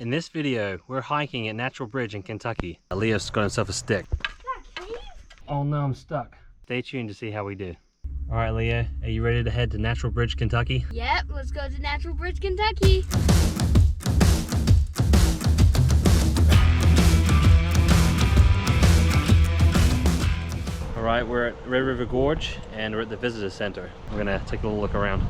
In this video, we're hiking at Natural Bridge in Kentucky. Leo's got himself a stick. Oh no, I'm stuck. Stay tuned to see how we do. All right, Leo, are you ready to head to Natural Bridge, Kentucky? Yep, let's go to Natural Bridge, Kentucky. All right, we're at Red River Gorge and we're at the visitor center. We're gonna take a little look around.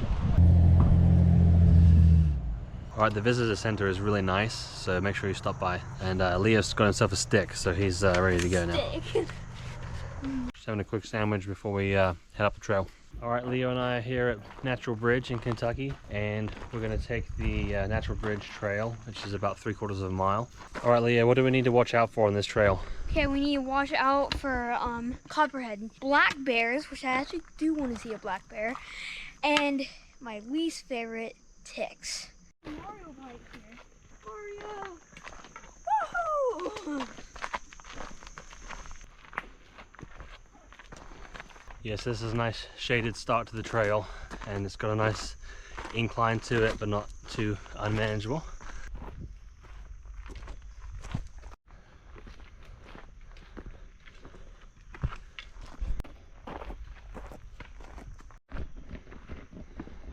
All right, the visitor center is really nice, so make sure you stop by. And Leo's got himself a stick, so he's ready to go now. Just having a quick sandwich before we head up the trail. All right, Leo and I are here at Natural Bridge in Kentucky, and we're gonna take the Natural Bridge Trail, which is about 3/4 of a mile. All right, Leo, what do we need to watch out for on this trail? Okay, we need to watch out for copperhead, black bears, which I actually do want to see a black bear, and my least favorite, ticks. Mario bike here. Mario! Woohoo! Yes, this is a nice shaded start to the trail, and it's got a nice incline to it, but not too unmanageable.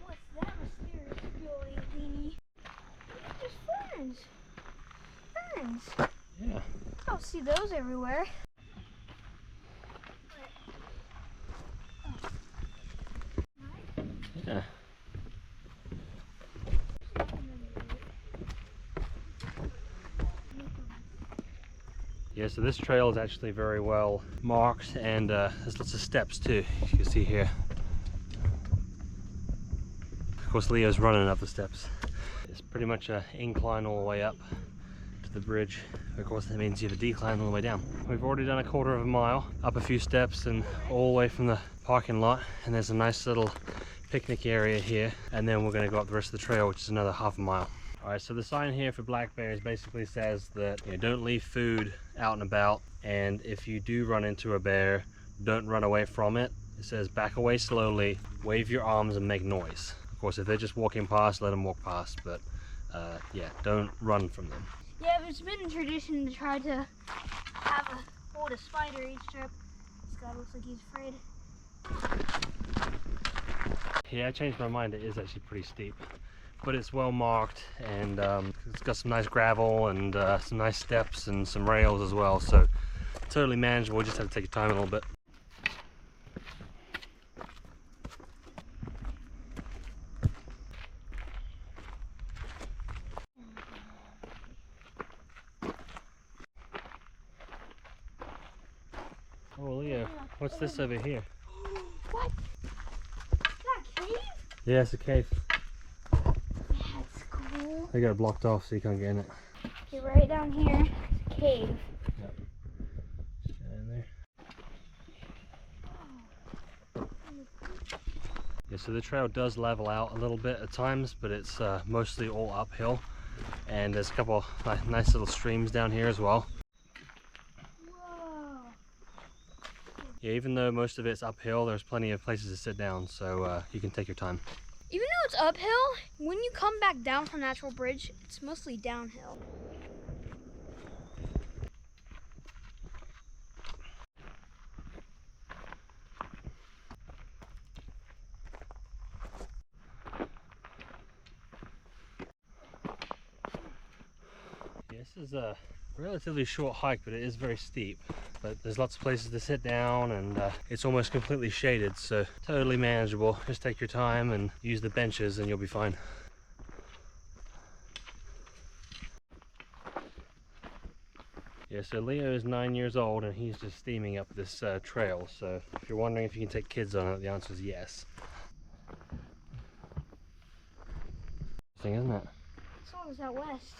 What's that mysterious feeling, Beanie? Just ferns. Ferns. Yeah. I don't see those everywhere. Yeah. Yeah, so this trail is actually very well marked, and there's lots of steps too, as you can see here. Of course, Leo's running up the steps. It's pretty much an incline all the way up to the bridge. Of course, that means you have a decline all the way down. We've already done 1/4 of a mile, up a few steps and all the way from the parking lot, and there's a nice little picnic area here, and then we're going to go up the rest of the trail, which is another 1/2 mile. All right, so the sign here for black bears basically says that don't leave food out and about, and if you do run into a bear, don't run away from it. It says back away slowly, wave your arms and make noise. Of course, if they're just walking past, let them walk past, but yeah, don't run from them. Yeah, it's been a tradition to try to hold a spider each trip. This guy looks like he's afraid. Yeah, I changed my mind. It is actually pretty steep, but it's well marked, and it's got some nice gravel and some nice steps and some rails as well, so totally manageable. Just have to take your time a little bit. Oh, Leo, what's this over here? What? Is that a cave? Yeah, it's a cave. That's cool. They got it blocked off so you can't get in it. Okay, right down here, it's a cave. Yep. Just get in there. Yeah, so the trail does level out a little bit at times, but it's mostly all uphill. And there's a couple nice little streams down here as well. Whoa. Yeah, even though most of it's uphill, there's plenty of places to sit down, so you can take your time. Even though it's uphill, when you come back down from Natural Bridge, it's mostly downhill. Yeah, this is a relatively short hike, but it is very steep. But there's lots of places to sit down, and it's almost completely shaded, so totally manageable. Just take your time and use the benches and you'll be fine. Yeah, so Leo is 9 years old and he's just steaming up this trail, so if you're wondering if you can take kids on it, the answer is yes. Thing, isn't it? This one is out west.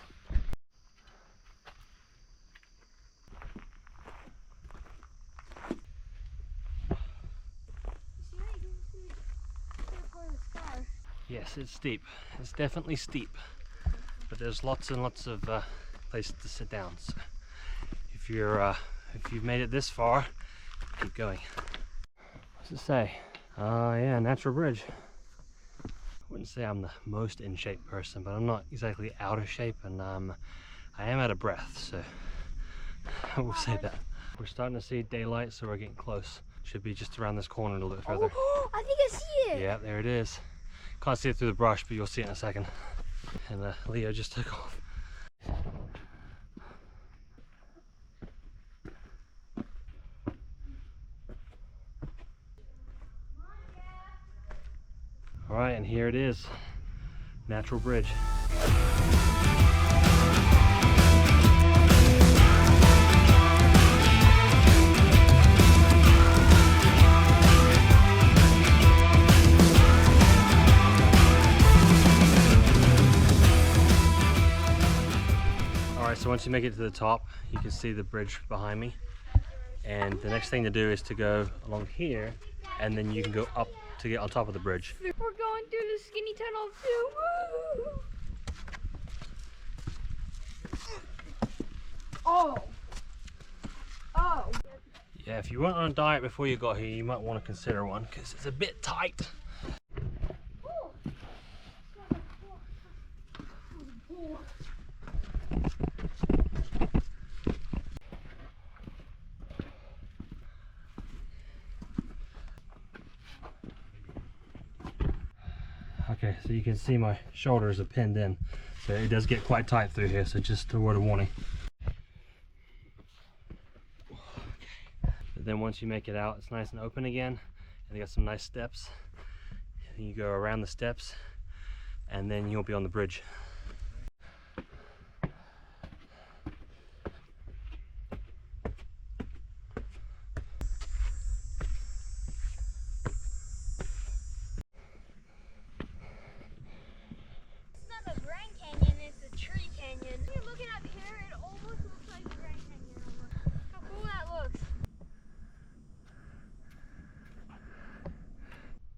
Yes, it's steep. It's definitely steep, but there's lots and lots of places to sit down. So if you've made it this far, keep going. What's it say? Yeah, Natural Bridge. I wouldn't say I'm the most in shape person, but I'm not exactly out of shape, and I'm I am out of breath, so we'll say that. We're starting to see daylight, so we're getting close. Should be just around this corner a little bit further. Oh, I think I see it. Yeah, there it is. Can't see it through the brush, but you'll see it in a second. And Leo just took off. All right, and here it is, Natural Bridge. Alright, so once you make it to the top, you can see the bridge behind me. And the next thing to do is to go along here, and then you can go up to get on top of the bridge. We're going through the skinny tunnel too. Woo! Oh. Oh. Yeah, if you weren't on a diet before you got here, you might want to consider one, because it's a bit tight. Okay, so you can see my shoulders are pinned in, so it does get quite tight through here, so just a word of warning. But then once you make it out, it's nice and open again, and they got some nice steps. And you go around the steps, and then you'll be on the bridge.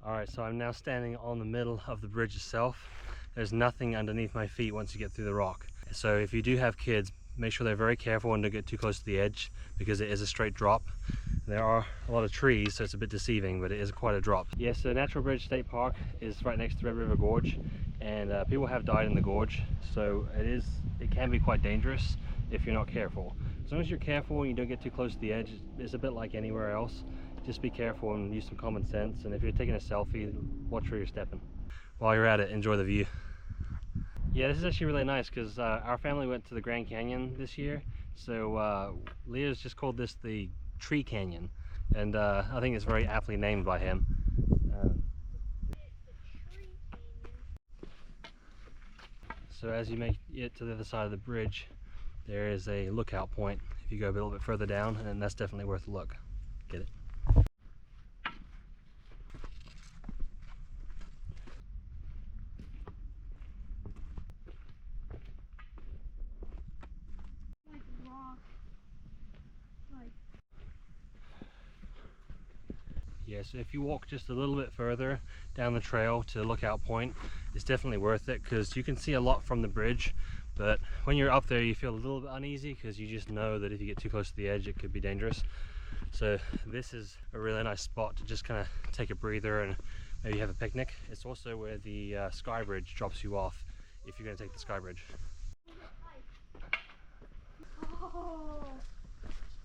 Alright, so I'm now standing on the middle of the bridge itself. There's nothing underneath my feet once you get through the rock. So if you do have kids, make sure they're very careful and don't get too close to the edge, because it is a straight drop. There are a lot of trees, so it's a bit deceiving, but it is quite a drop. Yes, so Natural Bridge State Park is right next to Red River Gorge, and people have died in the gorge, so it can be quite dangerous if you're not careful. As long as you're careful and you don't get too close to the edge, it's a bit like anywhere else. Just be careful and use some common sense, and if you're taking a selfie, watch where you're stepping. While you're at it, enjoy the view. Yeah, this is actually really nice because our family went to the Grand Canyon this year, so Leo's just called this the Tree Canyon, and I think it's very aptly named by him. So as you make it to the other side of the bridge, there is a lookout point if you go a little bit further down, and that's definitely worth a look. Get it? Yeah, so if you walk just a little bit further down the trail to Lookout Point, it's definitely worth it because you can see a lot from the bridge, but when you're up there you feel a little bit uneasy because you just know that if you get too close to the edge it could be dangerous. So this is a really nice spot to just kind of take a breather and maybe have a picnic. It's also where the Sky Bridge drops you off if you're going to take the Sky Bridge.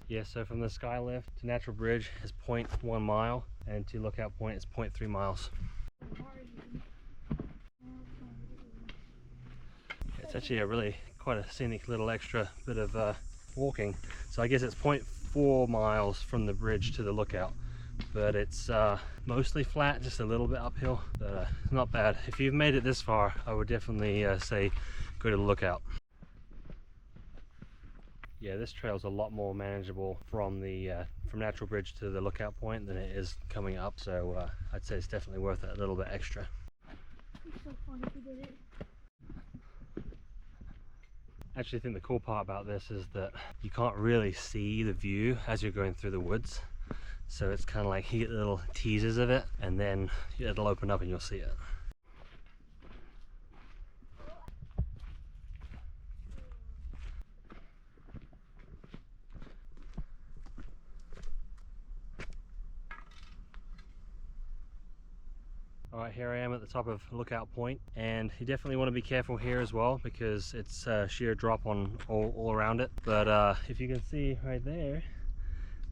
Yeah, so from the sky lift to Natural Bridge is 0.1 mile, and to Lookout Point is 0.3 miles. It's actually a really quite a scenic little extra bit of walking. So I guess it's 0.4 miles from the bridge to the lookout, but it's mostly flat, just a little bit uphill, but not bad. If you've made it this far, I would definitely say go to the lookout. Yeah, this trail is a lot more manageable from the from Natural Bridge to the Lookout Point than it is coming up, so I'd say it's definitely worth it a little bit extra. It's so fun if you did it. I actually think the cool part about this is that you can't really see the view as you're going through the woods, so it's kind of like you get little teasers of it and then it'll open up and you'll see it. Alright, here I am at the top of Lookout Point, and you definitely want to be careful here as well because it's sheer drop on all around it. But if you can see right there,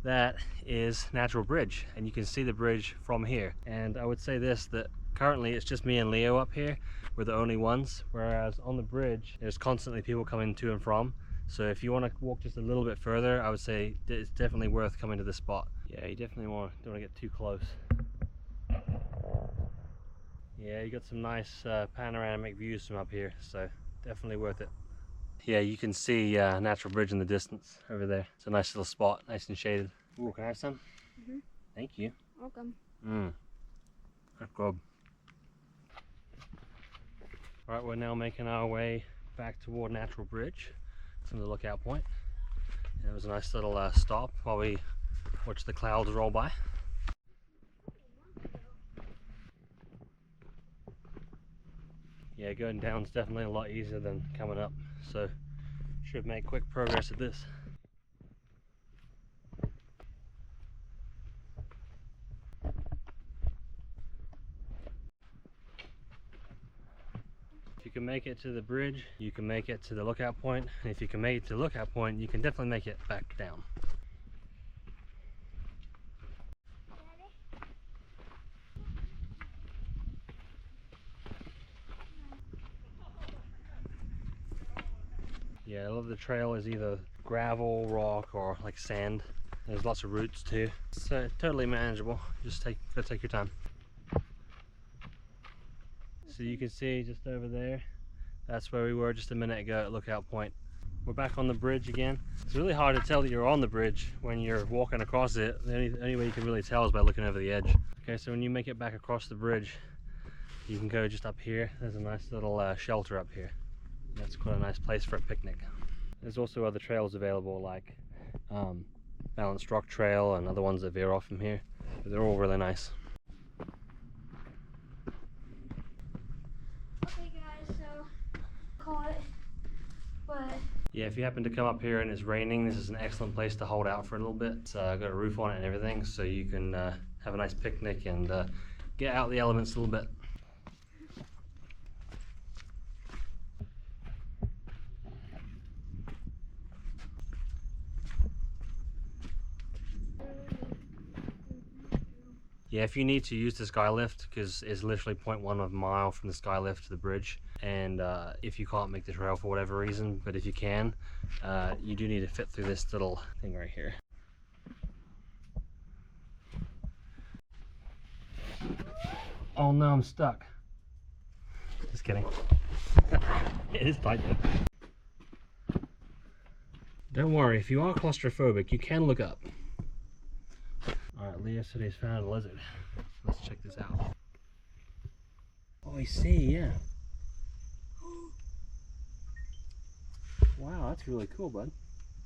that is Natural Bridge, and you can see the bridge from here. And I would say this, that currently it's just me and Leo up here. We're the only ones, whereas on the bridge there's constantly people coming to and from. So if you want to walk just a little bit further, I would say it's definitely worth coming to this spot. Yeah, you definitely don't want to get too close. Yeah, you got some nice panoramic views from up here, so definitely worth it. Yeah, you can see Natural Bridge in the distance over there. It's a nice little spot, nice and shaded. Ooh, can I have some? Mm-hmm. Thank you. Welcome. That's good. Alright, we're now making our way back toward Natural Bridge from the Lookout Point. And it was a nice little stop while we watched the clouds roll by. Yeah, going down is definitely a lot easier than coming up, so should make quick progress at this. If you can make it to the bridge, you can make it to the Lookout Point, and if you can make it to the Lookout Point, you can definitely make it back down. Yeah, a lot of the trail is either gravel, rock, or like sand. There's lots of roots too. It's totally manageable. Just gotta take your time. So you can see just over there, that's where we were just a minute ago at Lookout Point. We're back on the bridge again. It's really hard to tell that you're on the bridge when you're walking across it. The only way you can really tell is by looking over the edge. Okay, so when you make it back across the bridge, you can go just up here. There's a nice little shelter up here. That's quite a nice place for a picnic. There's also other trails available like Balanced Rock Trail and other ones that veer off from here. But they're all really nice. Okay guys, so call it, but yeah, if you happen to come up here and it's raining, this is an excellent place to hold out for a little bit. It's got a roof on it and everything, so you can have a nice picnic and get out the elements a little bit. Yeah, if you need to use the sky lift, because it's literally 0.1 of a mile from the sky lift to the bridge, and if you can't make the trail for whatever reason, but if you can, you do need to fit through this little thing right here. Oh no, I'm stuck. Just kidding. It is tight though. Don't worry, if you are claustrophobic, you can look up. Alright, Leo said he's found a lizard. Let's check this out. Oh, I see, yeah. Wow, that's really cool, bud.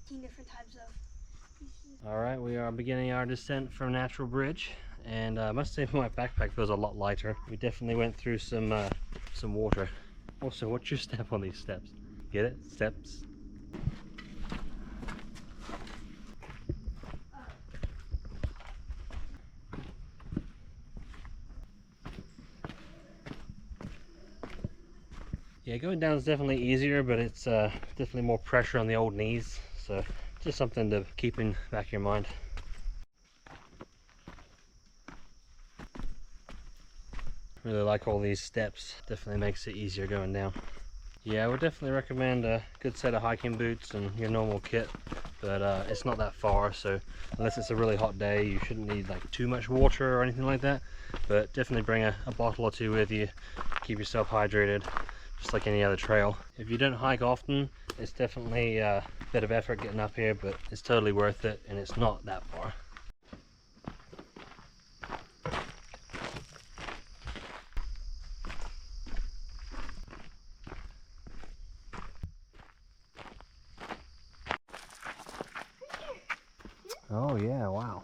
15 different types of species. Alright, we are beginning our descent from Natural Bridge, and I must say my backpack feels a lot lighter. We definitely went through some water. Also, what's your step on these steps? Get it? Steps? Yeah, going down is definitely easier, but it's definitely more pressure on the old knees, so just something to keep in the back of your mind. Really like all these steps, definitely makes it easier going down. Yeah, I would definitely recommend a good set of hiking boots and your normal kit, but it's not that far, so unless it's a really hot day, you shouldn't need like too much water or anything like that, but definitely bring a bottle or two with you, keep yourself hydrated. Just like any other trail. If you don't hike often, it's definitely a bit of effort getting up here, but it's totally worth it, and it's not that far. Oh yeah, wow.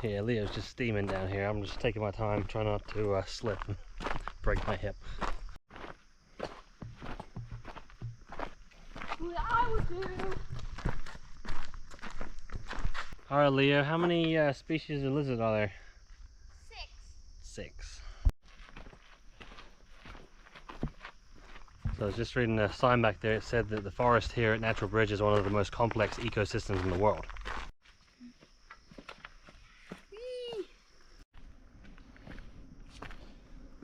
Yeah, Leo's just steaming down here. I'm just taking my time, trying not to slip and break my hip. What I would do. Alright, Leo, how many species of lizard are there? 6. 6. So I was just reading a sign back there. It said that the forest here at Natural Bridge is one of the most complex ecosystems in the world.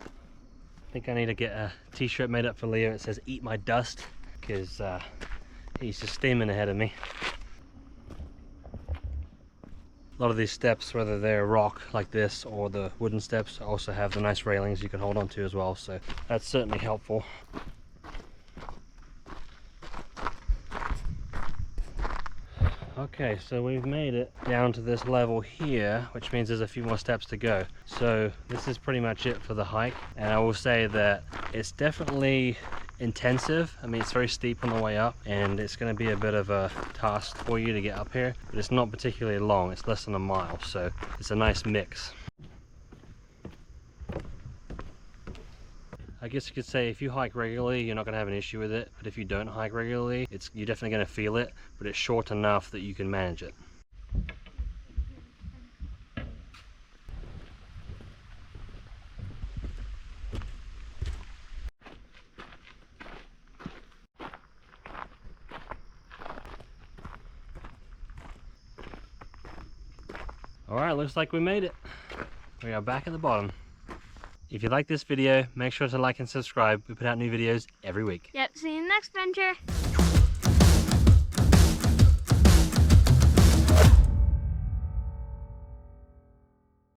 I think I need to get a t-shirt made up for Leo. It says "Eat my dust" because he's just steaming ahead of me. A lot of these steps, whether they're rock like this or the wooden steps, also have the nice railings you can hold on to as well, so that's certainly helpful. Okay, so we've made it down to this level here, which means there's a few more steps to go. So this is pretty much it for the hike, and I will say that it's definitely intensive. I mean, it's very steep on the way up, and it's going to be a bit of a task for you to get up here, but it's not particularly long. It's less than a mile, so it's a nice mix. I guess you could say if you hike regularly, you're not going to have an issue with it, but if you don't hike regularly, you're definitely going to feel it, but it's short enough that you can manage it. Alright, looks like we made it. We are back at the bottom. If you like this video, make sure to like and subscribe. We put out new videos every week. Yep, see you in the next venture.